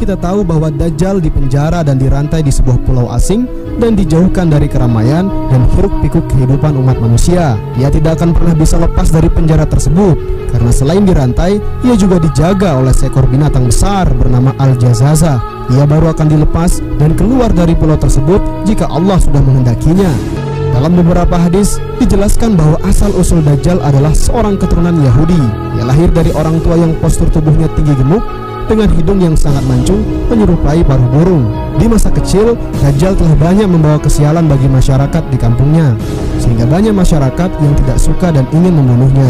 Kita tahu bahwa Dajjal dipenjara dan dirantai di sebuah pulau asing dan dijauhkan dari keramaian dan hiruk-pikuk kehidupan umat manusia. Ia tidak akan pernah bisa lepas dari penjara tersebut karena selain dirantai, ia juga dijaga oleh seekor binatang besar bernama Al-Jazazah. Ia baru akan dilepas dan keluar dari pulau tersebut jika Allah sudah menghendakinya. Dalam beberapa hadis dijelaskan bahwa asal-usul Dajjal adalah seorang keturunan Yahudi. Ia lahir dari orang tua yang postur tubuhnya tinggi gemuk dengan hidung yang sangat mancung menyerupai paruh burung. Di masa kecil, Dajjal telah banyak membawa kesialan bagi masyarakat di kampungnya, sehingga banyak masyarakat yang tidak suka dan ingin membunuhnya.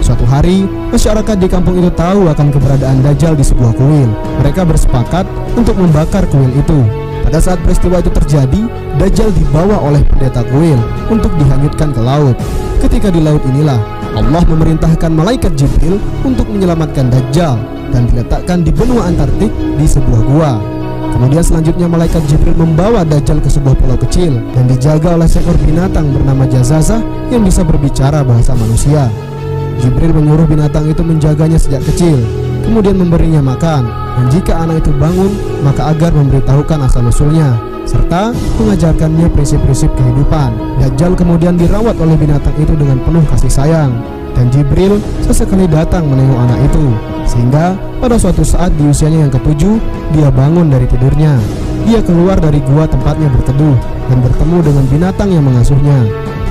Suatu hari, masyarakat di kampung itu tahu akan keberadaan Dajjal di sebuah kuil. Mereka bersepakat untuk membakar kuil itu. Pada saat peristiwa itu terjadi, Dajjal dibawa oleh pendeta kuil untuk dihanyutkan ke laut. Ketika di laut inilah, Allah memerintahkan malaikat Jibril untuk menyelamatkan Dajjal dan diletakkan di benua Antartik di sebuah gua. Kemudian selanjutnya malaikat Jibril membawa Dajjal ke sebuah pulau kecil dan dijaga oleh seekor binatang bernama Jazazah yang bisa berbicara bahasa manusia. Jibril menyuruh binatang itu menjaganya sejak kecil, kemudian memberinya makan, dan jika anak itu bangun, maka agar memberitahukan asal-usulnya serta mengajarkannya prinsip-prinsip kehidupan. Dajjal kemudian dirawat oleh binatang itu dengan penuh kasih sayang, dan Jibril sesekali datang menengok anak itu, sehingga pada suatu saat di usianya yang ke-7, dia bangun dari tidurnya. Dia keluar dari gua tempatnya berteduh dan bertemu dengan binatang yang mengasuhnya.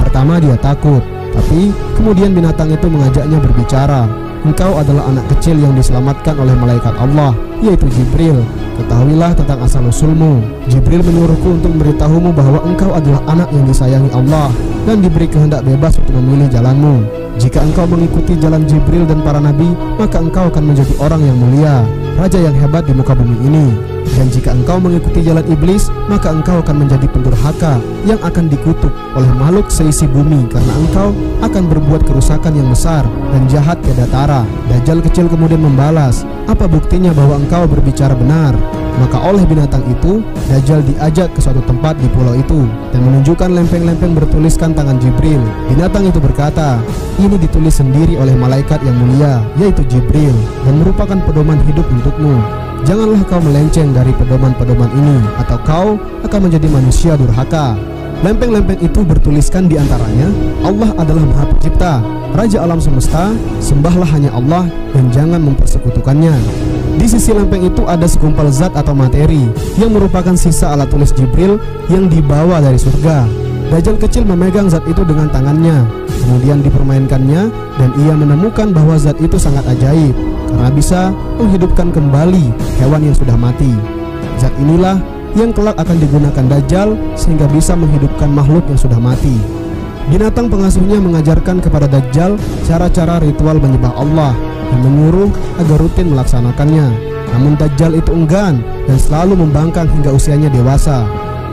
Pertama dia takut, tapi kemudian binatang itu mengajaknya berbicara. Engkau adalah anak kecil yang diselamatkan oleh malaikat Allah, yaitu Jibril. Ketahuilah tentang asal-usulmu. Jibril menyuruhku untuk memberitahumu bahwa engkau adalah anak yang disayangi Allah dan diberi kehendak bebas untuk memilih jalanmu. Jika engkau mengikuti jalan Jibril dan para nabi, maka engkau akan menjadi orang yang mulia, raja yang hebat di muka bumi ini. Dan jika engkau mengikuti jalan iblis, maka engkau akan menjadi pendurhaka yang akan dikutuk oleh makhluk seisi bumi, karena engkau akan berbuat kerusakan yang besar dan jahat tiada tara. Dajjal kecil kemudian membalas, apa buktinya bahwa engkau berbicara benar? Maka oleh binatang itu, Dajjal diajak ke suatu tempat di pulau itu dan menunjukkan lempeng-lempeng bertuliskan tangan Jibril. Binatang itu berkata, ini ditulis sendiri oleh malaikat yang mulia, yaitu Jibril, dan merupakan pedoman hidup untukmu. Janganlah kau melenceng dari pedoman-pedoman ini, atau kau akan menjadi manusia durhaka. Lempeng-lempeng itu bertuliskan di antaranya, Allah adalah Maha Pencipta, Raja alam semesta, sembahlah hanya Allah dan jangan mempersekutukannya. Di sisi lempeng itu ada segumpal zat atau materi yang merupakan sisa alat tulis Jibril yang dibawa dari surga. Dajjal kecil memegang zat itu dengan tangannya, kemudian dipermainkannya, dan ia menemukan bahwa zat itu sangat ajaib karena bisa menghidupkan kembali hewan yang sudah mati. Zat inilah yang kelak akan digunakan Dajjal sehingga bisa menghidupkan makhluk yang sudah mati. Binatang pengasuhnya mengajarkan kepada Dajjal cara-cara ritual menyembah Allah dan menyuruh agar rutin melaksanakannya. Namun Dajjal itu enggan dan selalu membangkang hingga usianya dewasa.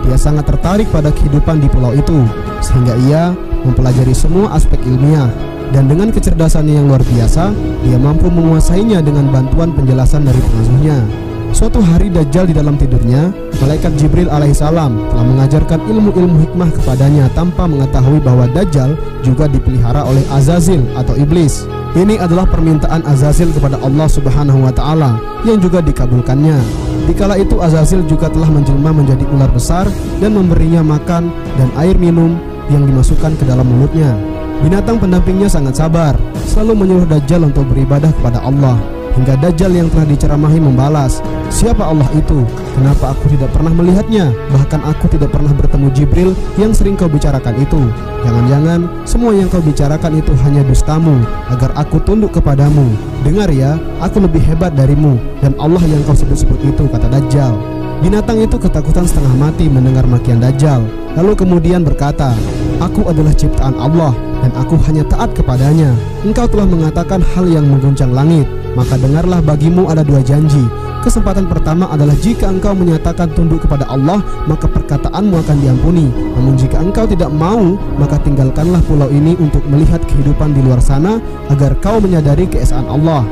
Dia sangat tertarik pada kehidupan di pulau itu, sehingga ia mempelajari semua aspek ilmiah, dan dengan kecerdasannya yang luar biasa, dia mampu menguasainya dengan bantuan penjelasan dari pengasuhnya. Suatu hari Dajjal di dalam tidurnya, malaikat Jibril alaihissalam telah mengajarkan ilmu-ilmu hikmah kepadanya tanpa mengetahui bahwa Dajjal juga dipelihara oleh Azazil atau iblis. Ini adalah permintaan Azazil kepada Allah Subhanahu wa Ta'ala yang juga dikabulkannya. Dikala itu Azazil juga telah menjelma menjadi ular besar dan memberinya makan dan air minum yang dimasukkan ke dalam mulutnya. Binatang pendampingnya sangat sabar, selalu menyuruh Dajjal untuk beribadah kepada Allah. Hingga Dajjal yang telah diceramahi membalas, siapa Allah itu? Kenapa aku tidak pernah melihatnya? Bahkan aku tidak pernah bertemu Jibril yang sering kau bicarakan itu. Jangan-jangan semua yang kau bicarakan itu hanya dustamu agar aku tunduk kepadamu. Dengar ya, aku lebih hebat darimu dan Allah yang kau sebut-sebut itu, kata Dajjal. Binatang itu ketakutan setengah mati mendengar makian Dajjal, lalu kemudian berkata, aku adalah ciptaan Allah dan aku hanya taat kepadanya. Engkau telah mengatakan hal yang mengguncang langit, Maka dengarlah, bagimu ada dua janji. Kesempatan pertama adalah jika engkau menyatakan tunduk kepada Allah, maka perkataanmu akan diampuni. Namun jika engkau tidak mau, maka tinggalkanlah pulau ini untuk melihat kehidupan di luar sana, agar kau menyadari keesaan Allah.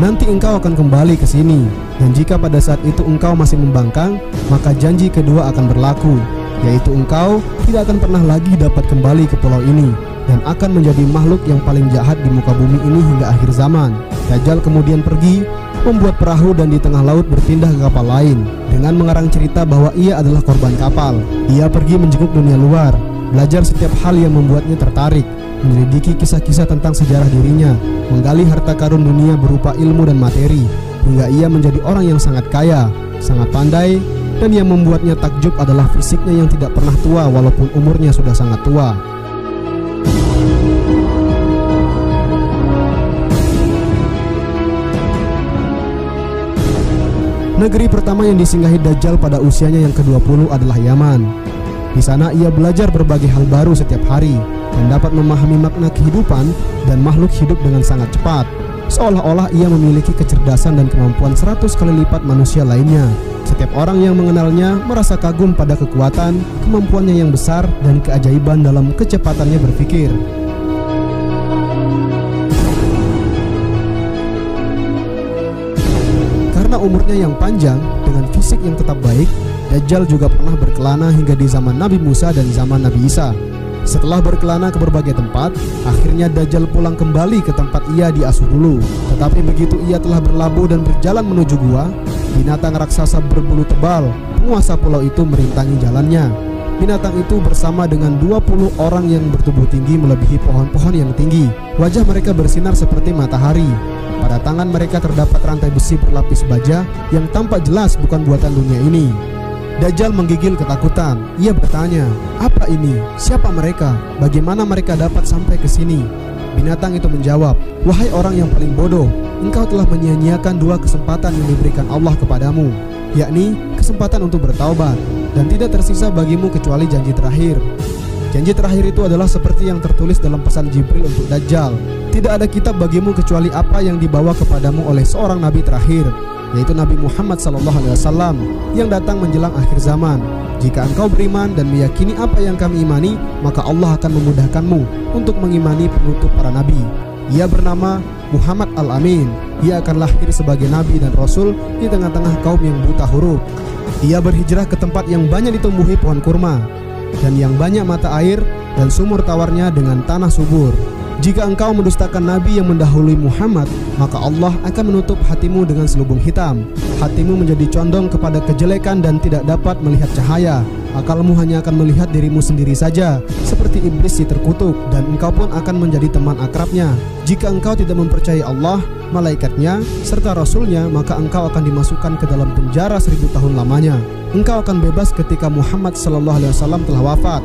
Nanti engkau akan kembali ke sini. Dan jika pada saat itu engkau masih membangkang, maka janji kedua akan berlaku, yaitu engkau tidak akan pernah lagi dapat kembali ke pulau ini, dan akan menjadi makhluk yang paling jahat di muka bumi ini hingga akhir zaman. Dajjal kemudian pergi, membuat perahu dan di tengah laut berpindah ke kapal lain, dengan mengarang cerita bahwa ia adalah korban kapal. Ia pergi menjenguk dunia luar, belajar setiap hal yang membuatnya tertarik, menyelidiki kisah-kisah tentang sejarah dirinya, menggali harta karun dunia berupa ilmu dan materi, hingga ia menjadi orang yang sangat kaya, sangat pandai, dan yang membuatnya takjub adalah fisiknya yang tidak pernah tua walaupun umurnya sudah sangat tua. Negeri pertama yang disinggahi Dajjal pada usianya yang ke-20 adalah Yaman. Di sana ia belajar berbagai hal baru setiap hari dan dapat memahami makna kehidupan dan makhluk hidup dengan sangat cepat, seolah-olah ia memiliki kecerdasan dan kemampuan 100 kali lipat manusia lainnya. Setiap orang yang mengenalnya merasa kagum pada kekuatan, kemampuannya yang besar, dan keajaiban dalam kecepatannya berpikir. Karena umurnya yang panjang dengan fisik yang tetap baik, Dajjal juga pernah berkelana hingga di zaman Nabi Musa dan zaman Nabi Isa. Setelah berkelana ke berbagai tempat, akhirnya Dajjal pulang kembali ke tempat ia diasuh dulu. Tetapi begitu ia telah berlabuh dan berjalan menuju gua, binatang raksasa berbulu tebal, penguasa pulau itu merintangi jalannya. Binatang itu bersama dengan 20 orang yang bertubuh tinggi melebihi pohon-pohon yang tinggi. Wajah mereka bersinar seperti matahari. Pada tangan mereka terdapat rantai besi berlapis baja yang tampak jelas bukan buatan dunia ini. Dajjal menggigil ketakutan. Ia bertanya, "Apa ini? Siapa mereka? Bagaimana mereka dapat sampai ke sini?" Binatang itu menjawab, "Wahai orang yang paling bodoh, engkau telah menyia-nyiakan dua kesempatan yang diberikan Allah kepadamu, yakni kesempatan untuk bertaubat, dan tidak tersisa bagimu kecuali janji terakhir. Janji terakhir itu adalah seperti yang tertulis dalam pesan Jibril untuk Dajjal. Tidak ada kitab bagimu kecuali apa yang dibawa kepadamu oleh seorang nabi terakhir, yaitu Nabi Muhammad SAW yang datang menjelang akhir zaman. Jika engkau beriman dan meyakini apa yang kami imani, maka Allah akan memudahkanmu untuk mengimani penutup para nabi. Ia bernama Muhammad Al-Amin. Ia akan lahir sebagai nabi dan rasul di tengah-tengah kaum yang buta huruf. Ia berhijrah ke tempat yang banyak ditumbuhi pohon kurma dan yang banyak mata air dan sumur tawarnya dengan tanah subur. Jika engkau mendustakan nabi yang mendahului Muhammad, maka Allah akan menutup hatimu dengan selubung hitam. Hatimu menjadi condong kepada kejelekan dan tidak dapat melihat cahaya. Akalmu hanya akan melihat dirimu sendiri saja, seperti iblis si terkutuk, dan engkau pun akan menjadi teman akrabnya. Jika engkau tidak mempercayai Allah, malaikatnya, serta Rasulnya, maka engkau akan dimasukkan ke dalam penjara 1000 tahun lamanya. Engkau akan bebas ketika Muhammad SAW telah wafat.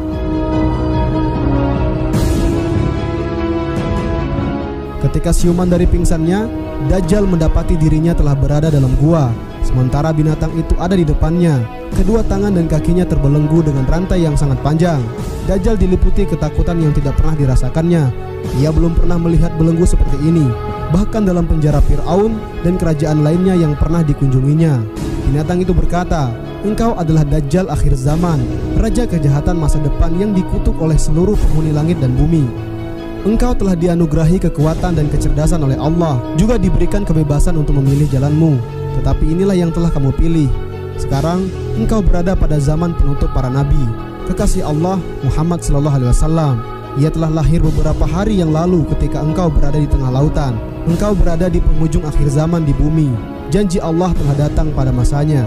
Ketika siuman dari pingsannya, Dajjal mendapati dirinya telah berada dalam gua, sementara binatang itu ada di depannya. Kedua tangan dan kakinya terbelenggu dengan rantai yang sangat panjang. Dajjal diliputi ketakutan yang tidak pernah dirasakannya. Ia belum pernah melihat belenggu seperti ini, bahkan dalam penjara Fir'aun dan kerajaan lainnya yang pernah dikunjunginya. Binatang itu berkata, "Engkau adalah Dajjal akhir zaman, raja kejahatan masa depan yang dikutuk oleh seluruh penghuni langit dan bumi. Engkau telah dianugerahi kekuatan dan kecerdasan oleh Allah, juga diberikan kebebasan untuk memilih jalanmu. Tetapi inilah yang telah kamu pilih. Sekarang engkau berada pada zaman penutup para nabi, kekasih Allah Muhammad SAW. Ia telah lahir beberapa hari yang lalu ketika engkau berada di tengah lautan. Engkau berada di penghujung akhir zaman di bumi. Janji Allah telah datang pada masanya."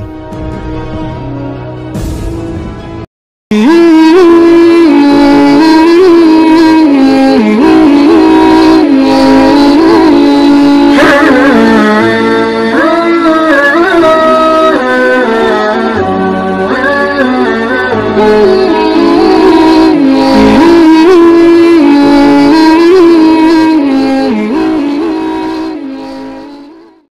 Oh